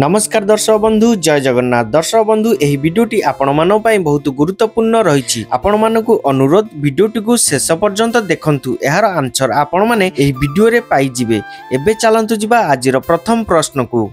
नमस्कार दर्शक बंधु जय जगन्नाथ। दर्शक बंधु एही वीडियोटी आपण मानन पई बहुत गुरुत्वपूर्ण रहिछि। आपण मानकु अनुरोध वीडियोटी को शेष पर्यंत देखंतु। एहार आंसर आपण माने एही वीडियो रे पाई जिवे। एबे चलंतु जिबा आजिर प्रथम प्रश्न को।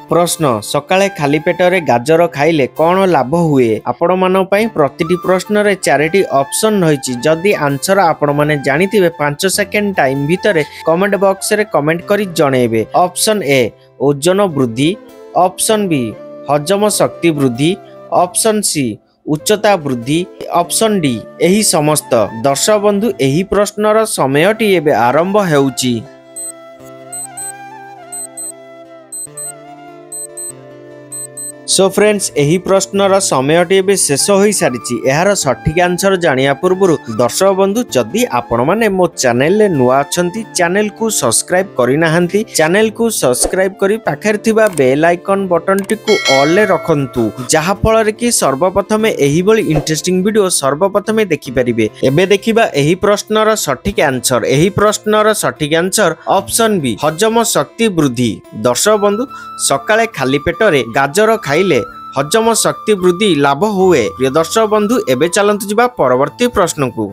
प्रश्न सकाळे खाली पेटरे गाजर खाइले कोन लाभ हुए? आपण मानन पई प्रतिटी प्रश्न रे चारिटी ऑप्शन रहिछि। जदि आंसर आपण माने जानिथिबे 5 सेकेंड टाइम भितरे कमेंट बॉक्स रे कमेंट करी जणेबे। ऑप्शन ए ओजन वृद्धि, ऑप्शन बी हजम शक्ति वृद्धि, ऑप्शन सी उच्चता वृद्धि, ऑप्शन डी एही समस्त। दर्शक बंधु एही प्रश्नर समयटी एबे आरंभ हेउची। सो फ्रेंड्स एही प्रश्नर समयटी एबे शेष होई सारिछि। एहार सठिक आंसर जानिया पूर्व दर्शक बंधु जदि आपण माने मो चैनल ले नुआ अछंती चैनल को सब्सक्राइब करि नाहंती चैनल को सब्सक्राइब करि पाखर थिबा बेल आइकन बटन टी को ऑल ले रखंतु जहा फल रे कि सर्वप्रथमे एही बळी इंटरेस्टिंग वीडियो सर्वप्रथमे देखि परिबे। एबे देखिबा एही प्रश्नर सठिक आंसर। एही प्रश्नर सठिक आंसर ऑप्शन बी हजम शक्ति वृद्धि। दर्शक बंधु सकाळे खाली पेटरे गाजर खाइले हजम शक्ति वृद्धि लाभ हुए। प्रिय दर्शक बंधु एबे चलंतु जिबा परवर्ती प्रश्न को।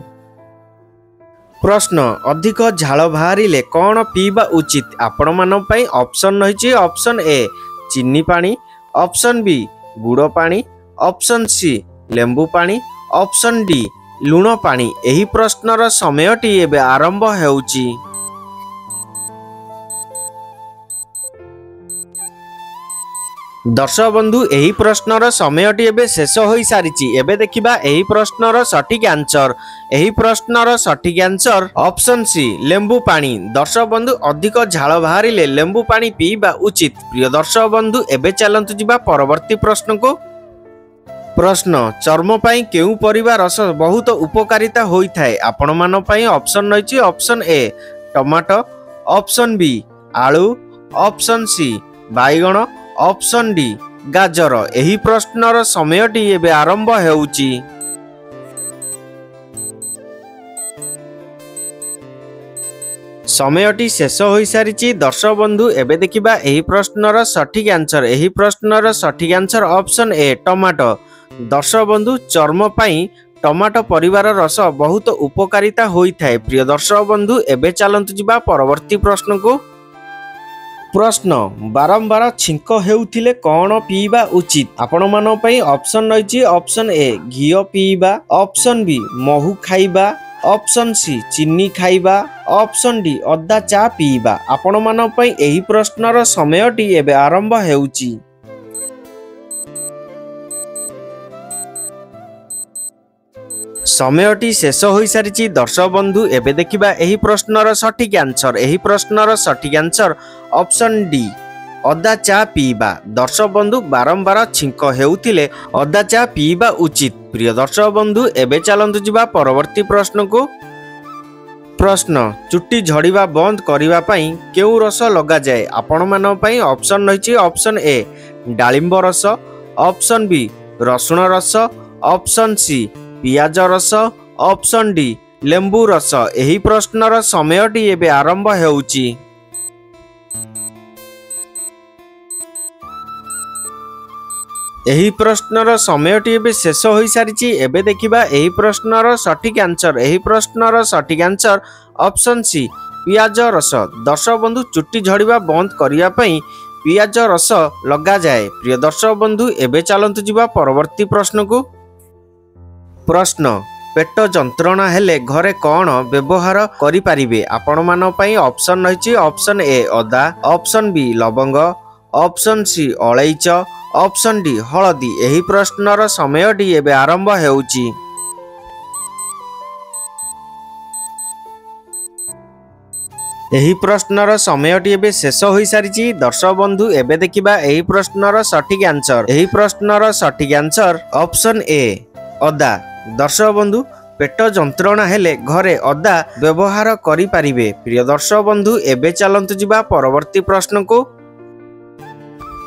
प्रश्न अधिक झाल बाहरिले कोन पीबा उचित? आपण मानन पई ऑप्शन रहिछि। ऑप्शन ए चीनी पानी, ऑप्शन बी गुड़ पानी, ऑप्शन सी लेंबू पानी, ऑप्शन डी लूण पानी। एही प्रश्नर समयटी एबे आरंभ हेउछि। दर्शक बंधु एही प्रश्नर समयटी एबे शेष होई सारिछि। एबे देखिबा एही प्रश्नर सठिक आंसर। एही प्रश्नर सठिक आंसर ऑप्शन सी लेंबू पानी। दर्शक बंधु अधिक झाल बाहरिले लेंबू पानी पीबा उचित। प्रिय दर्शक बंधु एबे चलंतु जिबा परवर्ती प्रश्न को। प्रश्न चर्म पई केउ परिबा रस बहुत उपकारिता होई थाए? आपण मानन पई ऑप्शन रहिछि। Option A tomato, option B आलू, ऑप्शन सी बाइगण, ऑप्शन डी गाजर। एही प्रश्नर समयटी एबे आरंभ हेउची। समयटी शेष होई सारिछि। दर्शक बंधु एबे देखिबा एही प्रश्नर सठिक आंसर। एही प्रश्नर सठिक आंसर ऑप्शन ए टमाटो। दर्शक बंधु चर्म पई टमाटो परिवार रस बहुत उपकारिता होई थाए। प्रिय दर्शक बंधु एबे चलंतु जिबा परवर्ती प्रश्न को। प्रश्न बारंबार छिंक हेउथिले कोन पीबा उचित? आपण मानन पई ऑप्शन रहिछि। ऑप्शन ए घी पीबा, ऑप्शन बी महू खाइबा, ऑप्शन सी चीनी खाइबा, ऑप्शन डी अदा चा पीबा। आपण मानन पई एही प्रश्नर समयटी एबे आरंभ हेउछि। समयटी शेष होई सारिछि। दर्शक बंधु एबे देखिबा एही प्रश्नर सठिक आंसर। एही प्रश्नर सठिक आंसर ऑप्शन डी अदा चा पीबा। दर्शक बंधु बारंबार छिंक हेउथिले अदा चा पीबा उचित। प्रिय दर्शक बंधु एबे चलंतु जिबा परवर्ती प्रश्न को। प्रश्न चुट्टी झड़िबा बंद करिबा पई केउ रस लगा जाय? आपण मानन पई ऑप्शन रहिछि। ऑप्शन ए डालिंब रस, ऑप्शन बी रसुण रस, ऑप्शन सी पियाज रस, ऑप्शन डी लेंबू रस। एही प्रश्नर समयटी एबे आरंभ हेउची। एही प्रश्नर समयटी एबे शेष होई सारिछि। एबे देखिबा एही प्रश्नर सठिक आंसर। एही प्रश्नर सठिक आंसर ऑप्शन सी पियाज रस। दर्शक बंधु चुट्टी झड़िबा बंद करिया पई पियाज रस लगा जाए। प्रिय दर्शक बंधु एबे चलंतु जिबा परवर्ती प्रश्न को। प्रश्न पेट जंत्रणा हेले घरे कौन व्यवहार करि परिबे? आपण मानन पई ऑप्शन रहिछि। ऑप्शन ए अदा, ऑप्शन बी लवंग, ऑप्शन सी अलैच, ऑप्शन डी हळदी। एही प्रश्नर समयटी एबे आरंभ हेउची। एही प्रश्नर समयटी एबे शेष होई सारिछि। दर्शक बंधु एबे देखिबा एही प्रश्नर सठिक आंसर। एही प्रश्नर सठिक आंसर ऑप्शन ए अदा। दर्शक बंधु पेट जंत्रणा हेले घरे अदा व्यवहार करि परिबे। प्रिय दर्शक बंधु एबे चलंतु जिबा परवर्ती प्रश्न को।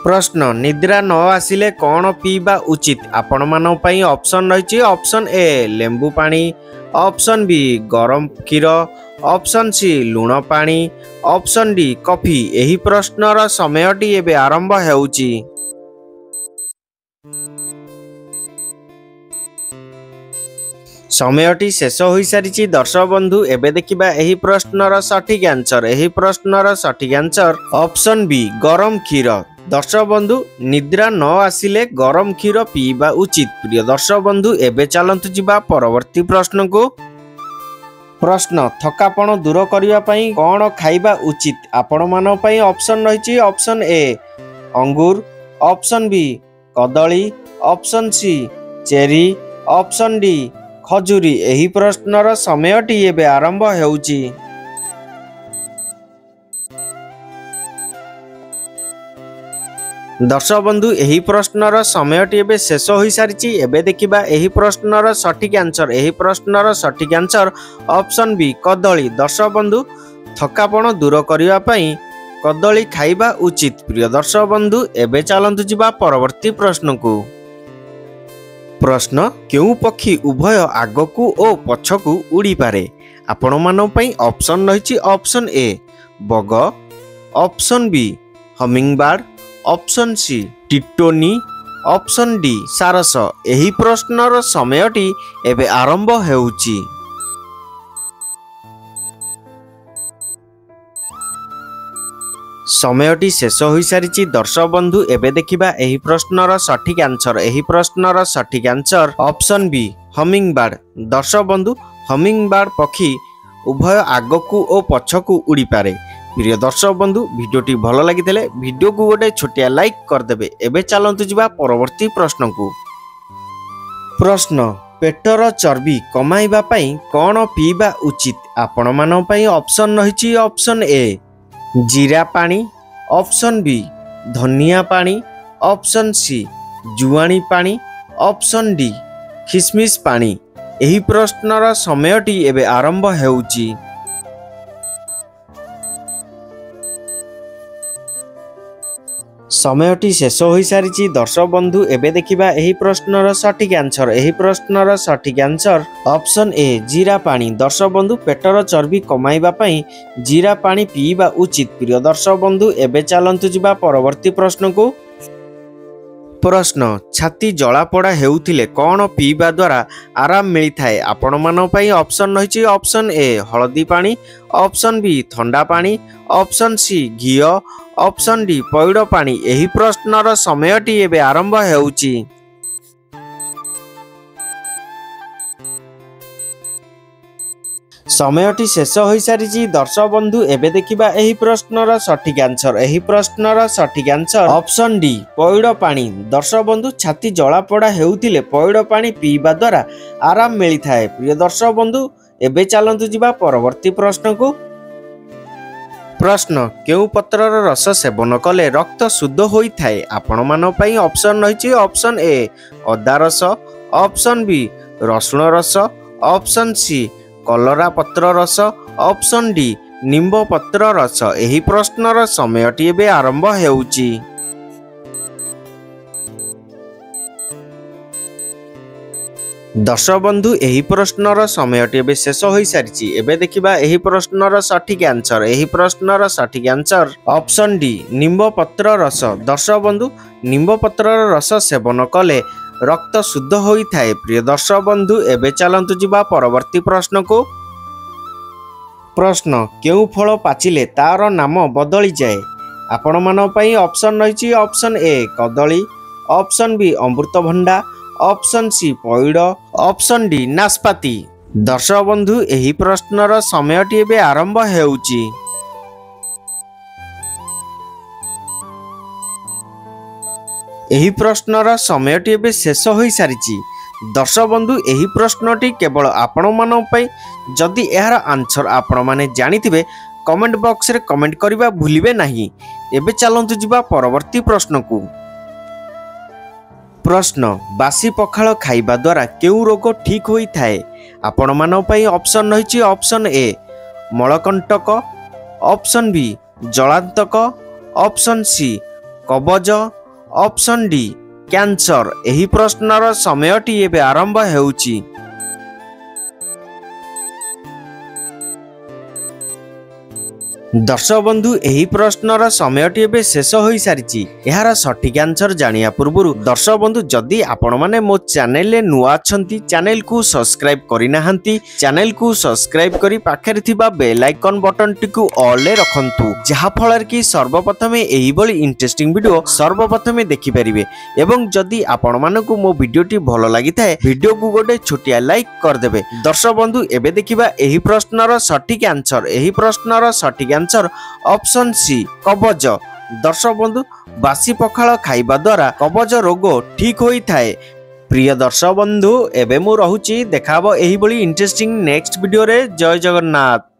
प्रश्न निद्रा न आसिले कोन पीबा उचित? आपण मानन पई ऑप्शन रहिछि। ऑप्शन ए लेंबू पानी, ऑप्शन बी गरम क्षीर, ऑप्शन सी लुण पानी, ऑप्शन डी कॉफी। एही प्रश्नर समयटी एबे आरंभ हेउची। समयटी शेष हो सारी दर्शक बंधु। एबे देखिबा एही प्रश्नर सठिक आंसर। एही प्रश्नर सठिक आंसर ऑप्शन बी गरम क्षीर। दर्शक बंधु निद्रा न आसिले गरम क्षीर पीवा उचित। प्रिय दर्शक बंधु एबे चलंतु जिबा परवर्ती प्रश्न को। प्रश्न थकापन दूर करने कौन खाइबा उचित। आपण मानन पई ऑप्शन रही। ऑप्शन ए अंगूर, ऑप्शन बी कदली, option C cherry, option D खजूरी। एही प्रश्नर समयटी एबे आरंभ हेउची। दर्शक बंधु एही प्रश्नर समयटी एबे शेष हो सारी। एबे देखिबा एही प्रश्नर सठिक आंसर। एही प्रश्नर सठिक आंसर ऑप्शन बी कदली। दर्शक बंधु थकापन दूर करने पई कदली खाइबा उचित। प्रिय दर्शक बंधु एबे चलंतु जिबा परवर्ती प्रश्न को। प्रश्न केउ पक्षी उभय आगकू ओ पछकू उड़ी पारे। आपण मानन पई ऑप्शन रही। ऑप्शन ए बग, option B hummingbird, option C टिटोनी, ऑप्शन डी सारस। एही प्रश्नर समयटी एबे आरंभ हेउची। समयटी शेष हो सारी दर्शक बंधु। एबे देखिबा एही प्रश्नर सठिक आंसर। एही प्रश्नर सठिक आंसर ऑप्शन बी हमिंगबर्ड। दर्शक बंधु हमिंगबर्ड पक्षी उभय आगकू ओ पछकू उड़ी पारे। प्रिय दर्शक बंधु वीडियोटी भल लगी वीडियो को गोटे छोटिया लाइक करदेबे। एबे चलंतु जिबा परवर्ती प्रश्न को। प्रश्न पेटर चर्बी कमाइबा पई कौन पीबा उचित। आपण मानन पई ऑप्शन रही। ऑप्शन ए जीरा पानी, ऑप्शन बी धनिया पानी, ऑप्शन सी जुआणी पानी, ऑप्शन डी खिसमिस पानी। एही प्रश्नर समयटी एबे आरंभ हेउची। समयटी शेष हो सारी दर्शक बंधु। एबे देखिबा एही प्रश्नर सठिक आंसर। एही प्रश्नर सठिक आंसर ऑप्शन ए जीरा पानी। दर्शक बंधु पेटर चर्बी कमाइबा पई जीरा पानी पीवा उचित। प्रिय दर्शक बंधु एबे चलंतु जिबा परवर्ती प्रश्न को। प्रश्न छाती जलापोड़ा हेउथिले कौन पीवा द्वारा आराम मिलता है। आपण मानन पई ऑप्शन रही। ऑप्शन ए हळदी पानी, ऑप्शन बी ठंडा पानी, ऑप्शन सी घी, ऑप्शन डी पैड पानी। एही प्रश्नर समयटी एबे आरंभ हेउची। समयटी शेष हो सारी दर्शक बंधु। एबे देखिबा एही प्रश्नर सठिक आंसर। एही प्रश्नर सठिक आंसर ऑप्शन डी पैड पानी। दर्शक बंधु छाती जलापोड़ा हेउथिले पैड पानी पीवा द्वारा आराम मिलता है। प्रिय दर्शक बंधु एबे चलंतु जिबा परवर्ती प्रश्न को। प्रश्न केउ पत्रर रस सेवन कले रक्त शुद्ध होता है। आपण मानन पई ऑप्शन रही। ऑप्शन ए अदा रस, ऑप्शन बी रसुण रस, ऑप्शन सी कलरा पत्र रस, ऑप्शन डी निम्ब पत्र रस। एही प्रश्नर समयटी एबे आरंभ हेउची। दर्शक बंधु एही प्रश्नर समयटी एबे शेष हो सारी। एबे देखिबा एही प्रश्नर सठिक आंसर। एही प्रश्नर सठिक आंसर ऑप्शन डी निम्ब पत्र रस। दर्शक बंधु निम्ब पत्रर रस सेवन कले रक्त शुद्ध होता है। प्रिय दर्शक बंधु एबे चलंतु जिबा परवर्ती प्रश्न को। प्रश्न केउ फल पाचिले तार नाम बदली जाए। आपण मानन पई ऑप्शन रही। ऑप्शन ए कदली, ऑप्शन बी अमृतभंडा, ऑप्शन सी पैड, ऑप्शन डी नाशपाती। दर्शक बंधु एही प्रश्नर समयटी एबे आरंभ हेउची। एही प्रश्नर समयटी एबे शेष हो सारी। दर्शक बंधु एही प्रश्नटी केवल आपण मानन पई। जदि एहार आंसर आपण माने जानिथिबे कमेंट बॉक्स रे कमेंट करिबा भूलिबे नाही। एबे चलंतु जिबा परवर्ती प्रश्न को। प्रश्न बासी पखाल खाइबा द्वारा केउ रोग ठीक होता है। आपण मानन पई ऑप्शन रही। ऑप्शन ए मलकंटक, ऑप्शन बी जलांतक, ऑप्शन सी कबज, ऑप्शन डी कैंसर। एही प्रश्नर समयटी एबे आरंभ हेउची। दर्शक बंधु एही प्रश्नर समयटी एबे शेष हो सारी यार सठिक आंसर जानिया पूर्व दर्शक बंधु जदि आपण माने मो चैनल ले नुआ अछंती चैनल को सब्सक्राइब करि नाहंती चैनल को सब्सक्राइब करी पाखरे थिबा बेल आइकन बटन टिकु ऑल ले रखंतु जहा फलर की सर्वप्रथमे एही बली इंटरेस्टिंग वीडियो सर्वप्रथमे देखि परिबे एवं जदि आपण मानकु मो वीडियोटी भलो लागि थाए वीडियो को गोटे छोटिया लाइक कर देबे। दर्शक बंधु एबे देखिबा एही प्रश्नर सठिक आंसर एही प्रश्नर सठिक आंसर ऑप्शन सी कबज। दर्शक बंधु बासी पखाल खाइबा द्वारा कबज रोग ठीक होई थाए। प्रिय दर्शक बंधु एबे मु रहुची देखाबो एही बली इंटरेस्टिंग नेक्स्ट वीडियो रे। जय जगन्नाथ।